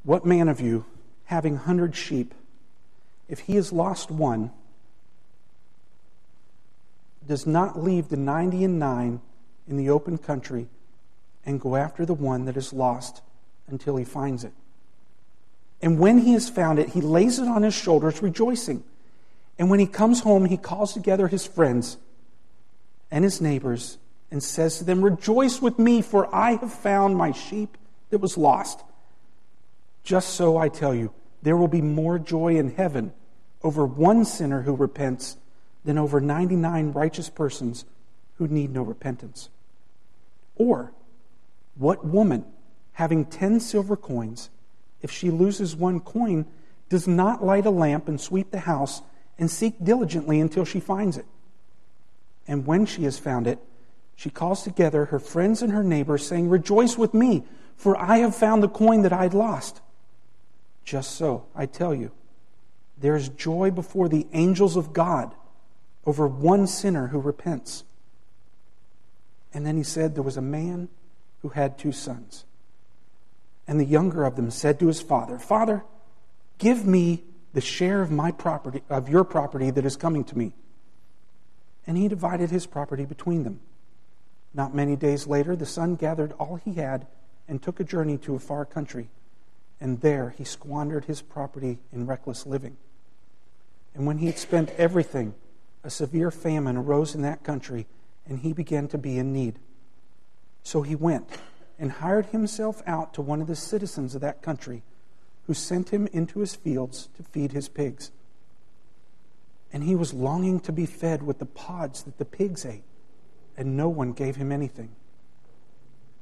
What man of you, having 100 sheep, if he has lost one, does not leave the 99 in the open country and go after the one that is lost until he finds it? And when he has found it, he lays it on his shoulders, rejoicing. And when he comes home, he calls together his friends and his neighbors and says to them, "Rejoice with me, for I have found my sheep that was lost." Just so, I tell you, there will be more joy in heaven over one sinner who repents than over 99 righteous persons who need no repentance. Or, what woman, having 10 silver coins, if she loses one coin, does not light a lamp and sweep the house and seek diligently until she finds it? And when she has found it, she calls together her friends and her neighbors, saying, "Rejoice with me, for I have found the coin that I had lost." Just so, I tell you, there is joy before the angels of God over one sinner who repents. And then he said, there was a man who had 2 sons. And the younger of them said to his father, "Father, give me the share of my property, of your property that is coming to me." And he divided his property between them. Not many days later, the son gathered all he had and took a journey to a far country. And there he squandered his property in reckless living. And when he had spent everything, a severe famine arose in that country, and he began to be in need. So he went and hired himself out to one of the citizens of that country, who sent him into his fields to feed his pigs. And he was longing to be fed with the pods that the pigs ate, and no one gave him anything.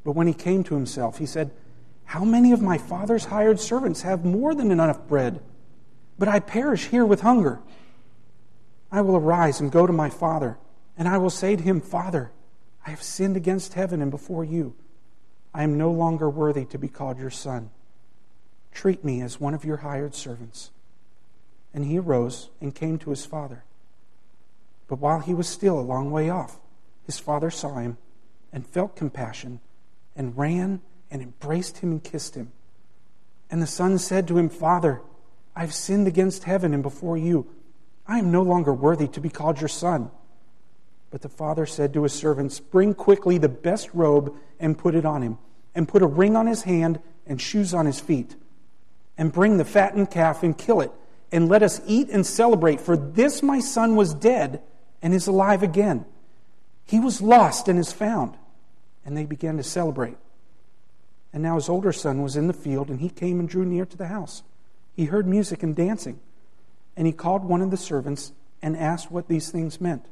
But when he came to himself, he said, "How many of my father's hired servants have more than enough bread? But I perish here with hunger. I will arise and go to my father, and I will say to him, 'Father, I have sinned against heaven and before you. I am no longer worthy to be called your son. Treat me as one of your hired servants.' And he arose and came to his father. But while he was still a long way off, his father saw him and felt compassion and ran and embraced him and kissed him. And the son said to him, 'Father, I have sinned against heaven and before you. I am no longer worthy to be called your son.' But the father said to his servants, 'Bring quickly the best robe and put it on him, and put a ring on his hand and shoes on his feet. And bring the fattened calf and kill it, and let us eat and celebrate. For this my son was dead and is alive again. He was lost and is found.' And they began to celebrate. And now his older son was in the field, and he came and drew near to the house. He heard music and dancing. And he called one of the servants and asked what these things meant.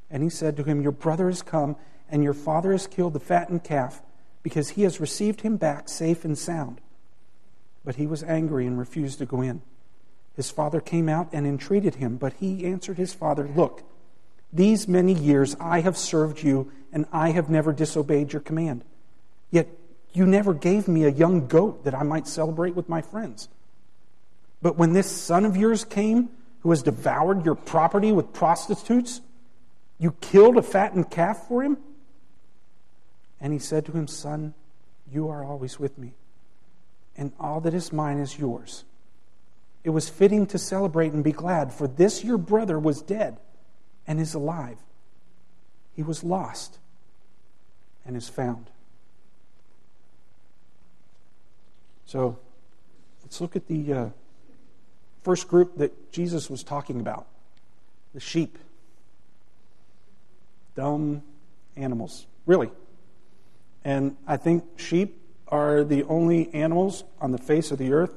And he said to him, 'Your brother has come, and your father has killed the fattened calf, because he has received him back safe and sound.' But he was angry and refused to go in. His father came out and entreated him, but he answered his father, 'Look, these many years I have served you, and I have never disobeyed your command. Yet you never gave me a young goat that I might celebrate with my friends. But when this son of yours came, who has devoured your property with prostitutes, you killed a fattened calf for him?' And he said to him, 'Son, you are always with me, and all that is mine is yours. It was fitting to celebrate and be glad, for this your brother was dead and is alive. He was lost and is found.'" So, let's look at the first group that Jesus was talking about. The sheep. Dumb animals. Really. And I think sheep are the only animals on the face of the earth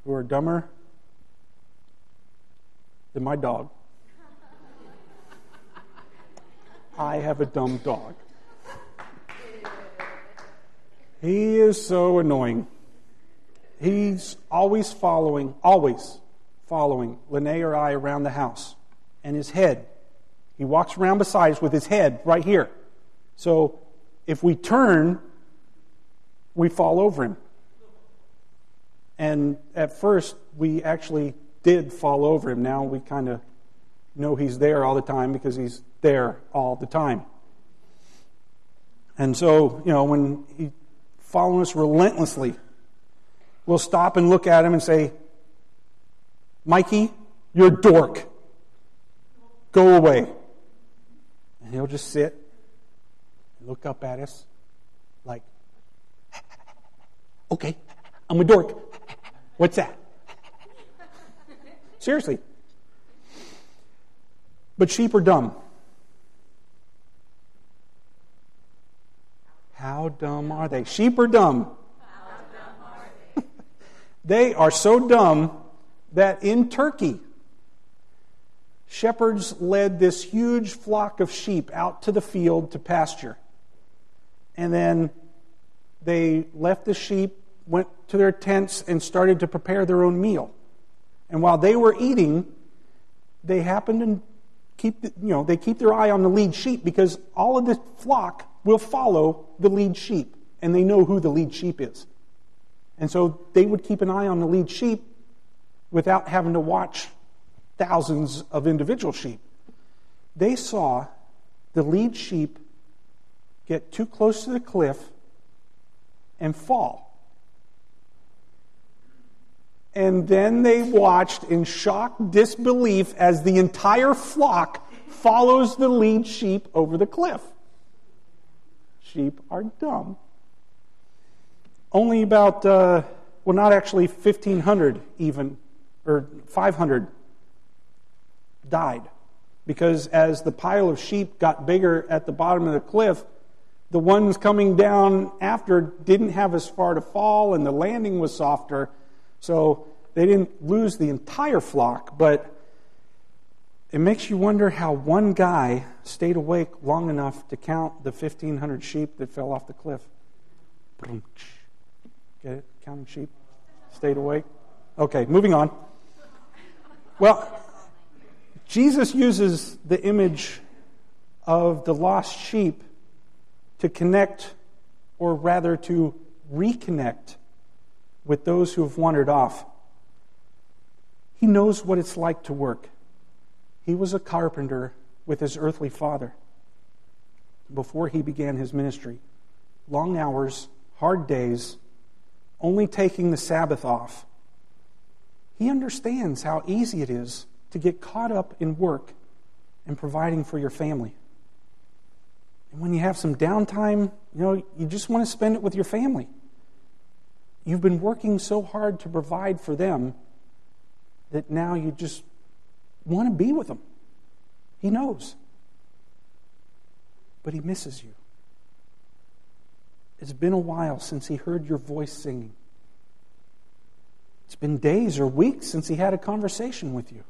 who are dumber than my dog. I have a dumb dog. He is so annoying. He's always following Lene or I around the house. And his head, he walks around beside us with his head right here. So if we turn, we fall over him. And at first, we actually did fall over him. Now we kind of know he's there all the time because he's there all the time. And so, when he's following us relentlessly, will stop and look at him and say, Mikey, you're a dork. Go away. And he'll just sit and look up at us like, okay, I'm a dork. What's that? Seriously. But sheep are dumb. How dumb are they? Sheep are dumb. How dumb are they? They are so dumb that in Turkey, shepherds led this huge flock of sheep out to the field to pasture. And then they left the sheep, went to their tents, and started to prepare their own meal. And while they were eating, they happened to keep their eye on the lead sheep, because all of the flock will follow the lead sheep, and they know who the lead sheep is. And so they would keep an eye on the lead sheep without having to watch thousands of individual sheep. They saw the lead sheep get too close to the cliff and fall. And then they watched in shocked disbelief as the entire flock follows the lead sheep over the cliff. Sheep are dumb. Only about, not actually 1,500 even, or 500 died. Because as the pile of sheep got bigger at the bottom of the cliff, the ones coming down after didn't have as far to fall, and the landing was softer. So they didn't lose the entire flock, but it makes you wonder how one guy stayed awake long enough to count the 1,500 sheep that fell off the cliff. Get it? Counting sheep? Stayed awake? Okay, moving on. Well, Jesus uses the image of the lost sheep to connect, or rather to reconnect, with those who have wandered off. He knows what it's like to work. He was a carpenter with his earthly father before he began his ministry. Long hours, hard days, only taking the Sabbath off. He understands how easy it is to get caught up in work and providing for your family. And when you have some downtime, you just want to spend it with your family. You've been working so hard to provide for them that now you just want to be with them. He knows. But he misses you. It's been a while since he heard your voice singing. It's been days or weeks since he had a conversation with you.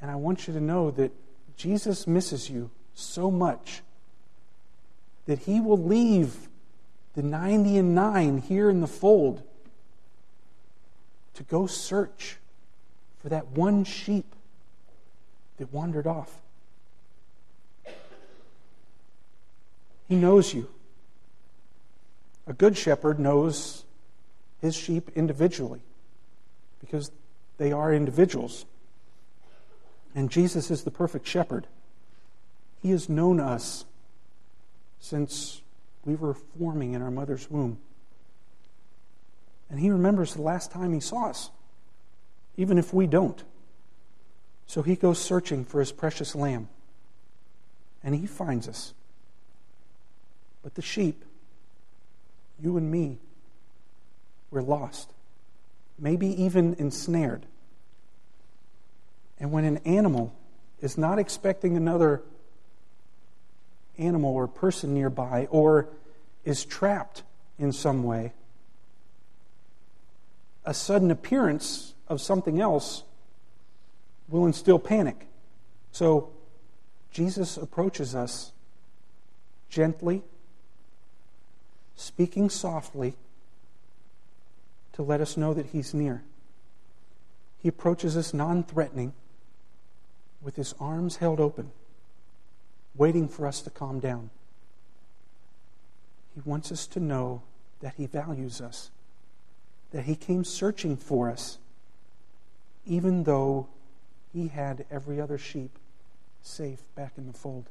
And I want you to know that Jesus misses you so much that he will leave the 99 here in the fold to go search for that one sheep that wandered off. He knows you. A good shepherd knows his sheep individually because they are individuals. And Jesus is the perfect shepherd. He has known us since we were forming in our mother's womb. And he remembers the last time he saw us, even if we don't. So he goes searching for his precious lamb. And he finds us. But the sheep, you and me, we're lost. Maybe even ensnared. And when an animal is not expecting another animal or person nearby, or is trapped in some way, a sudden appearance of something else will instill panic. So Jesus approaches us gently, speaking softly to let us know that he's near. He approaches us non-threatening, with his arms held open, waiting for us to calm down. He wants us to know that he values us, that he came searching for us, even though he had every other sheep safe back in the fold.